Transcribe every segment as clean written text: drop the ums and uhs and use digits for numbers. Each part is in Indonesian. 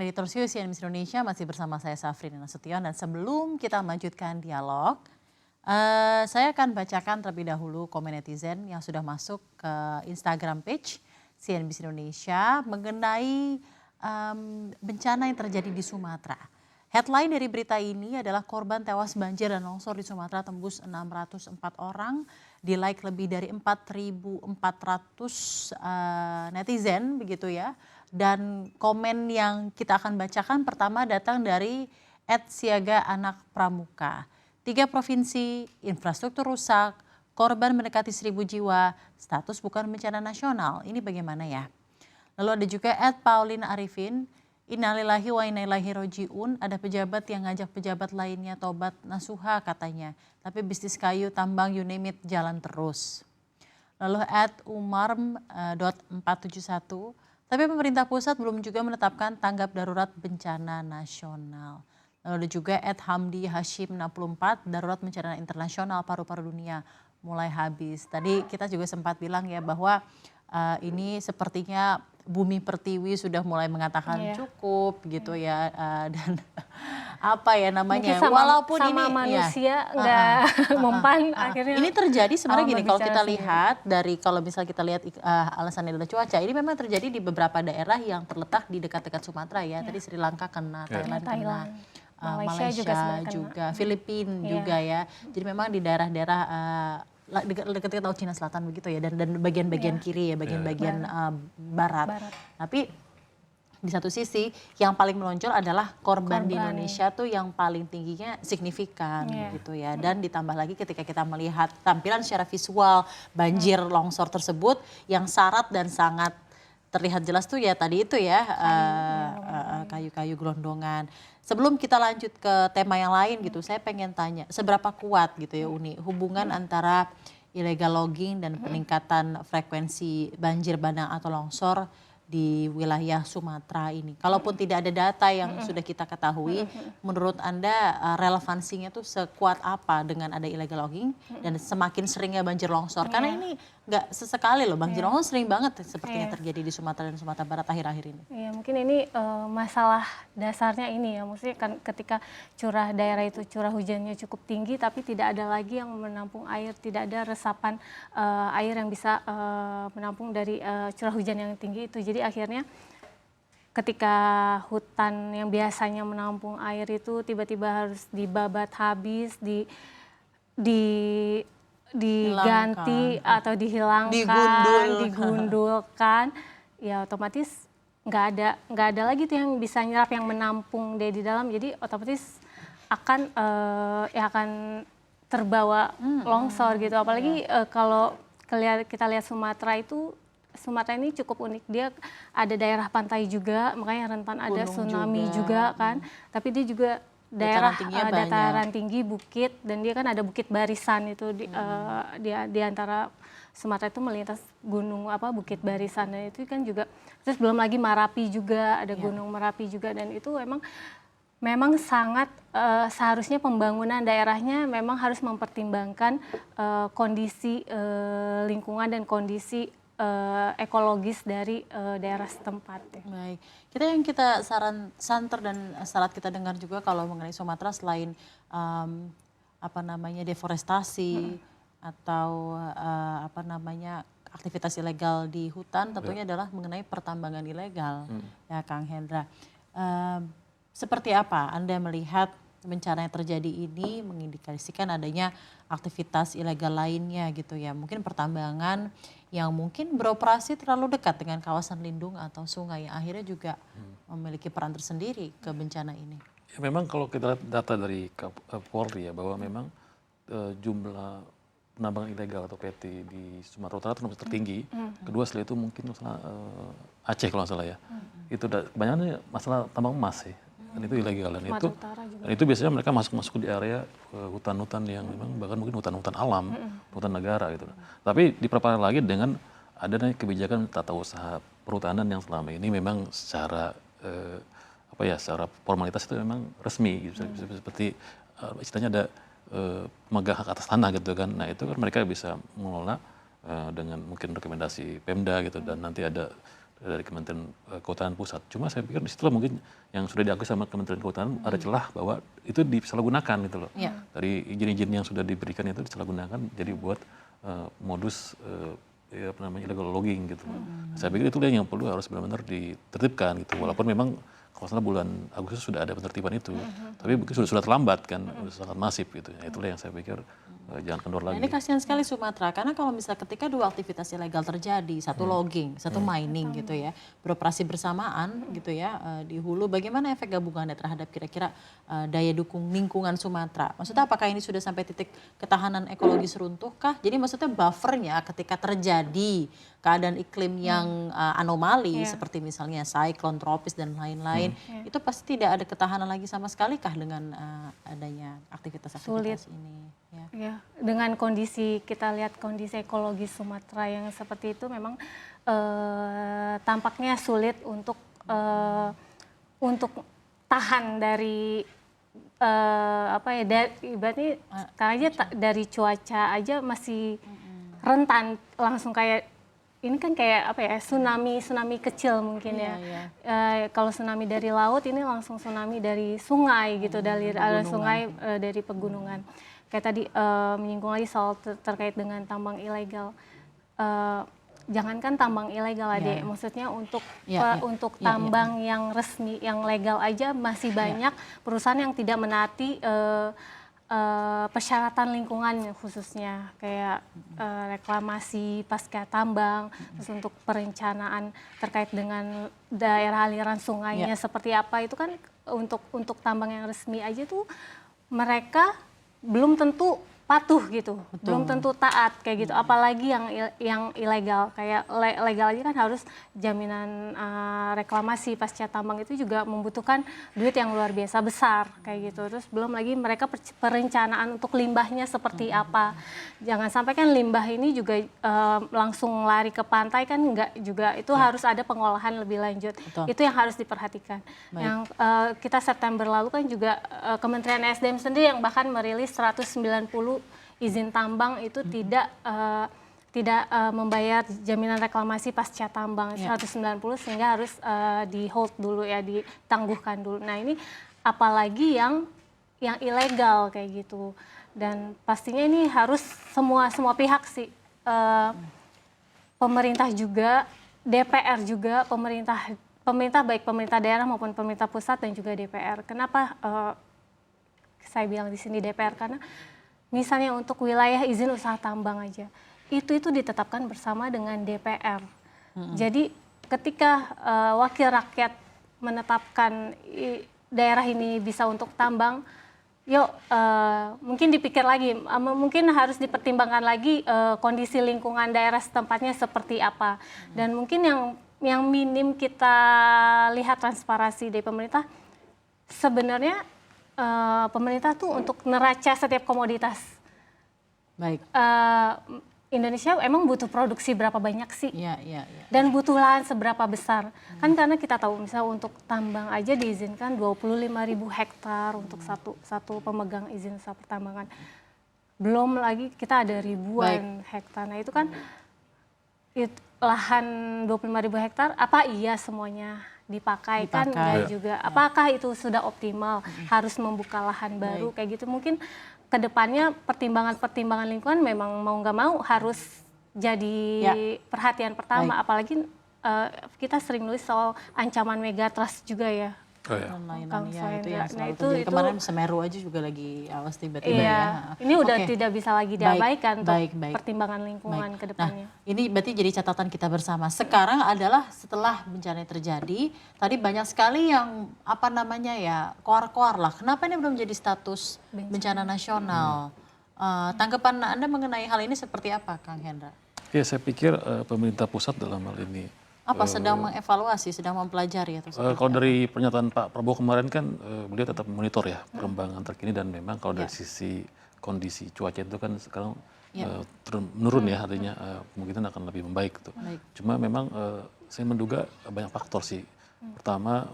Editor CNN Indonesia masih bersama saya Safrin Nasution, dan sebelum kita melanjutkan dialog, saya akan bacakan terlebih dahulu komen netizen yang sudah masuk ke Instagram page CNBC Indonesia mengenai bencana yang terjadi di Sumatera. Headline dari berita ini adalah korban tewas banjir dan longsor di Sumatera tembus 604 orang, di like lebih dari 4.400 netizen begitu ya. Dan komen yang kita akan bacakan pertama datang dari @siaga anak pramuka. 3 provinsi, infrastruktur rusak, korban mendekati 1.000 jiwa, status bukan bencana nasional. Ini bagaimana ya? Lalu ada juga @Paulina Arifin, innalillahi wa inna ilaihi rojiun, ada pejabat yang ngajak pejabat lainnya tobat nasuha katanya. Tapi bisnis kayu, tambang, you name it, jalan terus. Lalu @umarm.471, tapi pemerintah pusat belum juga menetapkan tanggap darurat bencana nasional. Lalu ada juga @Hamdi Hashim 64, darurat bencana internasional paru-paru dunia mulai habis. Tadi kita juga sempat bilang ya bahwa ini sepertinya Bumi Pertiwi sudah mulai mengatakan cukup gitu ya, dan apa ya namanya, walaupun sama ini manusia nggak mempan akhirnya. Ini terjadi sebenarnya gini, kalau kita lihat dari kalau misalnya kita lihat alasannya adalah cuaca, ini memang terjadi di beberapa daerah yang terletak di dekat-dekat Sumatera ya. Tadi Sri Lanka kena, Thailand kena, Malaysia juga, Filipina juga ya. Jadi memang di daerah-daerah dekat-dekat Laut Cina Selatan begitu ya, dan bagian-bagian kiri ya, bagian-bagian barat. Tapi di satu sisi yang paling menonjol adalah korban di Indonesia tuh yang paling tingginya signifikan gitu ya. Dan ditambah lagi ketika kita melihat tampilan secara visual banjir longsor tersebut yang syarat dan sangat terlihat jelas tuh ya tadi itu ya, kayu-kayu gelondongan. Sebelum kita lanjut ke tema yang lain gitu, saya pengen tanya seberapa kuat gitu ya Uni hubungan antara illegal logging dan peningkatan frekuensi banjir bandang atau longsor di wilayah Sumatera ini. Kalaupun tidak ada data yang sudah kita ketahui, menurut Anda relevansinya tuh sekuat apa dengan ada illegal logging dan semakin seringnya banjir longsor? Karena ini nggak sesekali loh, banjir longsor sering banget sepertinya terjadi di Sumatera dan Sumatera Barat akhir-akhir ini. Iya, mungkin ini masalah dasarnya ini ya, maksudnya kan ketika daerah itu curah hujannya cukup tinggi tapi tidak ada lagi yang menampung air, tidak ada resapan air yang bisa menampung dari curah hujan yang tinggi itu. Jadi akhirnya ketika hutan yang biasanya menampung air itu tiba-tiba harus dibabat habis, diganti atau dihilangkan, digundulkan, ya otomatis nggak ada lagi tuh yang bisa nyerap, yang menampung di dalam. Jadi otomatis akan terbawa longsor gitu. Apalagi kalau kita lihat Sumatera ini cukup unik. Dia ada daerah pantai juga, makanya rentan ada tsunami juga kan. Tapi dia juga daerah dataran tinggi, bukit, dan dia kan ada Bukit Barisan itu di antara Sumatera itu melintas gunung Bukit Barisan, dan itu kan juga, terus belum lagi Marapi juga, ada Gunung Merapi juga, dan itu memang sangat seharusnya pembangunan daerahnya memang harus mempertimbangkan kondisi lingkungan dan kondisi ekologis dari daerah setempat. Baik, kita santer dan syarat kita dengar juga kalau mengenai Sumatera selain deforestasi atau aktivitas ilegal di hutan, tentunya adalah mengenai pertambangan ilegal ya Kang Hendra. Seperti apa Anda melihat bencana yang terjadi ini mengindikasikan adanya aktivitas ilegal lainnya gitu ya, mungkin pertambangan yang mungkin beroperasi terlalu dekat dengan kawasan lindung atau sungai yang akhirnya juga memiliki peran tersendiri ke bencana ini. Ya, memang kalau kita lihat data dari Polri ya, bahwa memang jumlah penambangan ilegal atau PT di Sumatera Utara termasuk tertinggi. Kedua setelah itu mungkin Aceh kalau nggak salah ya. Itu kebanyakan masalah tambang emas ya. Dan itu ilegal, dan itu biasanya mereka masuk di area hutan-hutan yang memang bahkan mungkin hutan-hutan alam, hutan negara gitu. Tapi diperparah lagi dengan adanya kebijakan tata usaha perhutanan yang selama ini memang secara secara formalitas itu memang resmi gitu. Seperti istilahnya ada pemegang hak atas tanah gitu kan. Nah itu kan mereka bisa mengelola dengan mungkin rekomendasi Pemda gitu, dan nanti ada dari Kementerian Kehutanan Pusat. Cuma saya pikir disitulah mungkin yang sudah diakui sama Kementerian Kehutanan ada celah bahwa itu disalahgunakan gitu loh. Dari izin-izin yang sudah diberikan itu disalahgunakan jadi buat modus illegal logging gitu. Saya pikir itulah yang perlu harus benar-benar ditertibkan gitu. Walaupun memang kalau salah bulan Agustus sudah ada penertiban itu, tapi mungkin sudah terlambat kan, sudah sangat masif gitu. Ya, itulah yang saya pikir jangan kendor lagi. Ini kasihan sekali Sumatera, karena kalau misalnya ketika dua aktivitas ilegal terjadi, satu logging, satu mining gitu ya, beroperasi bersamaan gitu ya di hulu, bagaimana efek gabungannya terhadap kira-kira daya dukung lingkungan Sumatera? Maksudnya apakah ini sudah sampai titik ketahanan ekologis runtuh kah? Jadi maksudnya buffernya ketika terjadi keadaan iklim yang anomali seperti misalnya siklon tropis dan lain-lain, itu pasti tidak ada ketahanan lagi sama sekali kah dengan adanya aktivitas-aktivitas ini? Ya, dengan kondisi kita lihat kondisi ekologis Sumatera yang seperti itu memang tampaknya sulit untuk tahan dari ibaratnya sekarang aja dari cuaca aja masih rentan langsung kayak ini kan kayak tsunami kecil mungkin kalau tsunami dari laut ini langsung tsunami dari sungai gitu, dari sungai dari pegunungan. Kayak tadi menyinggung lagi soal terkait dengan tambang ilegal. Jangankan tambang ilegal maksudnya untuk tambang yang resmi, yang legal aja masih banyak perusahaan yang tidak menaati persyaratan lingkungan khususnya kayak reklamasi pasca tambang, terus untuk perencanaan terkait dengan daerah aliran sungainya seperti apa itu kan untuk tambang yang resmi aja tuh mereka belum tentu patuh gitu, belum tentu taat kayak gitu, apalagi yang ilegal kayak legal aja kan harus jaminan reklamasi pasca tambang itu juga membutuhkan duit yang luar biasa besar kayak gitu, terus belum lagi mereka perencanaan untuk limbahnya seperti apa, jangan sampai kan limbah ini juga langsung lari ke pantai kan enggak juga, itu harus ada pengolahan lebih lanjut. Itu yang harus diperhatikan. Yang kita September lalu kan juga Kementerian SDM sendiri yang bahkan merilis 190 izin tambang itu tidak membayar jaminan reklamasi pasca tambang 190 sehingga harus di hold dulu ya, ditangguhkan dulu. Nah ini apalagi yang ilegal kayak gitu, dan pastinya ini harus semua pihak sih, pemerintah juga, DPR juga, pemerintah baik pemerintah daerah maupun pemerintah pusat dan juga DPR. Kenapa saya bilang di sini DPR, karena misalnya untuk wilayah izin usaha tambang aja, itu ditetapkan bersama dengan DPR. Jadi ketika wakil rakyat menetapkan daerah ini bisa untuk tambang, yuk mungkin dipikir lagi, mungkin harus dipertimbangkan lagi kondisi lingkungan daerah setempatnya seperti apa. Dan mungkin yang minim kita lihat transparansi dari pemerintah, sebenarnya pemerintah tuh untuk neraca setiap komoditas. Baik. Indonesia emang butuh produksi berapa banyak sih? Dan butuh lahan seberapa besar? Kan karena kita tahu misalnya untuk tambang aja diizinkan 25.000 hektar untuk satu pemegang izin usaha pertambangan. Belum lagi kita ada ribuan hektar. Nah itu kan lahan 25.000 hektar, apa iya semuanya dipakai kan enggak juga. Apakah itu sudah optimal, harus membuka lahan baru kayak gitu. Mungkin kedepannya pertimbangan lingkungan memang mau nggak mau harus jadi perhatian pertama. Apalagi kita sering nulis soal ancaman megatrust juga ya. Itu yang selalu terjadi. Kemarin Semeru aja juga lagi awas tiba-tiba ya. Ini udah tidak bisa lagi diabaikan untuk pertimbangan lingkungan ke depannya. Nah, ini berarti jadi catatan kita bersama. Sekarang adalah setelah bencana terjadi, tadi banyak sekali yang koar-koar lah. Kenapa ini belum jadi status bencana nasional? Tanggapan Anda mengenai hal ini seperti apa, Kang Hendra? Ya, saya pikir pemerintah pusat dalam hal ini sedang mengevaluasi, sedang mempelajari atau kalau dari pernyataan Pak Prabowo kemarin kan beliau tetap monitor ya perkembangan terkini, dan memang kalau dari sisi kondisi cuaca itu kan sekarang menurun ya, artinya kemungkinan akan lebih membaik gitu. Cuma memang saya menduga banyak faktor sih. Pertama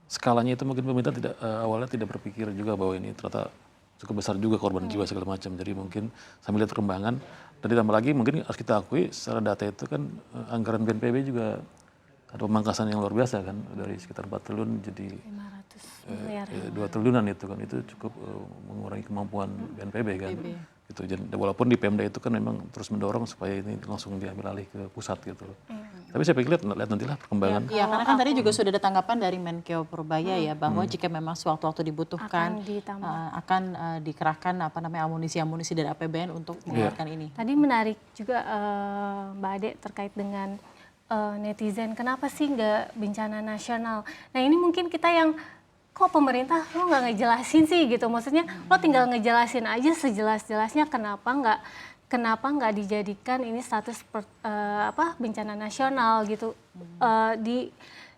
skalanya itu mungkin pemerintah awalnya tidak berpikir juga bahwa ini ternyata cukup besar juga korban jiwa segala macam. Jadi mungkin sambil lihat perkembangan Dan ditambah lagi mungkin harus kita akui secara data itu kan anggaran BNPB juga ada pemangkasan yang luar biasa kan, dari sekitar 4 triliun jadi 500 miliar. 2 triliunan itu kan, itu cukup mengurangi kemampuan BNPB kan. Gitu. Jadi, walaupun di Pemda itu kan memang terus mendorong supaya ini langsung diambil alih ke pusat gitu. Tapi saya pikir lihat nantilah perkembangan. Iya, karena kan tadi juga sudah ada tanggapan dari Menkeu Purbaya ya, bahwa jika memang sewaktu-waktu dibutuhkan akan dikerahkan amunisi-amunisi dari APBN untuk mengeluarkan ini. Tadi menarik juga Mbak Ade terkait dengan netizen, kenapa sih nggak bencana nasional? Nah ini mungkin kita yang kok pemerintah lo nggak ngejelasin sih gitu, maksudnya lo tinggal ngejelasin aja sejelas-jelasnya, kenapa nggak dijadikan ini status bencana nasional gitu,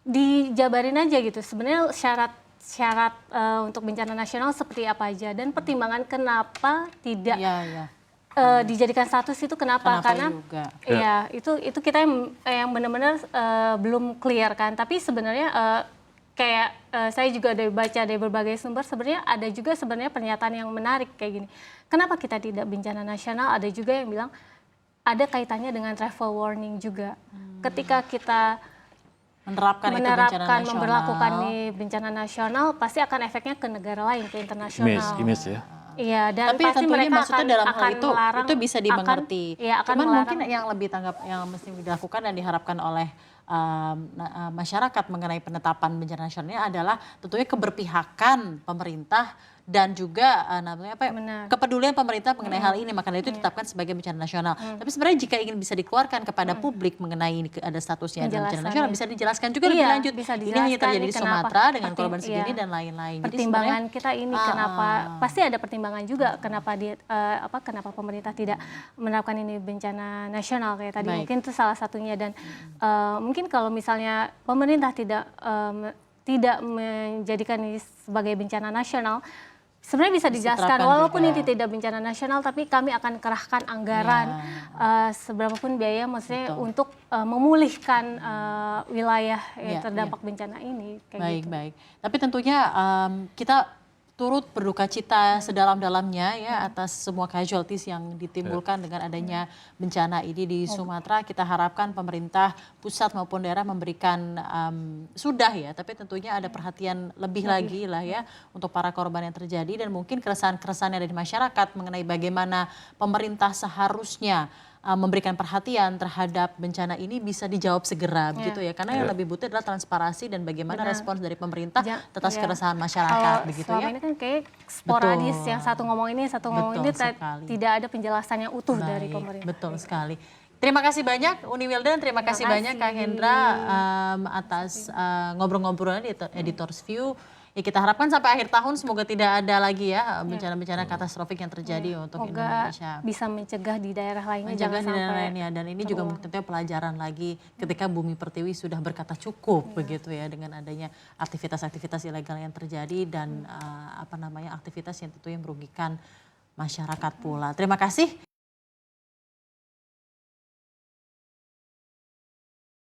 dijabarin aja gitu sebenarnya syarat untuk bencana nasional seperti apa aja, dan pertimbangan kenapa tidak dijadikan status itu kenapa karena juga. Ya itu kita yang benar-benar belum clear kan, tapi sebenarnya kayak saya juga ada baca dari berbagai sumber, sebenarnya ada juga sebenarnya pernyataan yang menarik kayak gini. Kenapa kita tidak bencana nasional? Ada juga yang bilang ada kaitannya dengan travel warning juga. Ketika kita memberlakukan nih bencana nasional, pasti akan efeknya ke negara lain, ke internasional. Image ya. Iya, dan tapi pasti tentunya mereka maksudnya dalam hal itu bisa dimengerti. Cuman mungkin yang lebih yang mesti dilakukan dan diharapkan oleh masyarakat mengenai penetapan bencana nasional adalah tentunya keberpihakan pemerintah dan juga kepedulian pemerintah mengenai hal ini, makanya itu ditetapkan sebagai bencana nasional. Tapi sebenarnya jika ingin bisa dikeluarkan kepada publik mengenai ada statusnya bencana nasional, bisa dijelaskan juga lebih lanjut. Ini hanya terjadi di Sumatera dengan korban segini dan lain-lain. Pertimbangan kita ini kenapa? Pasti ada pertimbangan juga kenapa kenapa pemerintah tidak menerapkan ini bencana nasional kayak tadi. Mungkin itu salah satunya, dan mungkin kalau misalnya pemerintah tidak menjadikan ini sebagai bencana nasional, sebenarnya bisa dijelaskan, walaupun ini tidak bencana nasional, tapi kami akan kerahkan anggaran seberapapun biaya, maksudnya untuk memulihkan wilayah yang terdampak bencana ini. Baik. Tapi tentunya kita turut berduka cita sedalam-dalamnya ya atas semua casualties yang ditimbulkan dengan adanya bencana ini di Sumatera. Kita harapkan pemerintah pusat maupun daerah memberikan tapi tentunya ada perhatian lebih lagi lah ya untuk para korban yang terjadi, dan mungkin keresahan-keresahan yang ada di masyarakat mengenai bagaimana pemerintah seharusnya memberikan perhatian terhadap bencana ini bisa dijawab segera begitu ya, karena yang lebih butuh adalah transparansi dan bagaimana respons dari pemerintah atas keresahan masyarakat begitu ya. Selama ini kan kayak sporadis, yang satu ngomong ini, satu ngomong ini, tidak ada penjelasan yang utuh dari pemerintah. Betul sekali. Terima kasih banyak Uni Wildan, terima kasih banyak Kak Hendra atas ngobrol-ngobrolnya di Editor's View. Ya kita harapkan sampai akhir tahun semoga tidak ada lagi ya bencana-bencana katastrofik yang terjadi untuk Indonesia. Bisa mencegah di daerah lainnya, jangan sampai. Dan ini juga tentunya pelajaran lagi ketika Bumi Pertiwi sudah berkata cukup begitu ya, dengan adanya aktivitas-aktivitas ilegal yang terjadi dan aktivitas yang tentunya merugikan masyarakat pula. Terima kasih.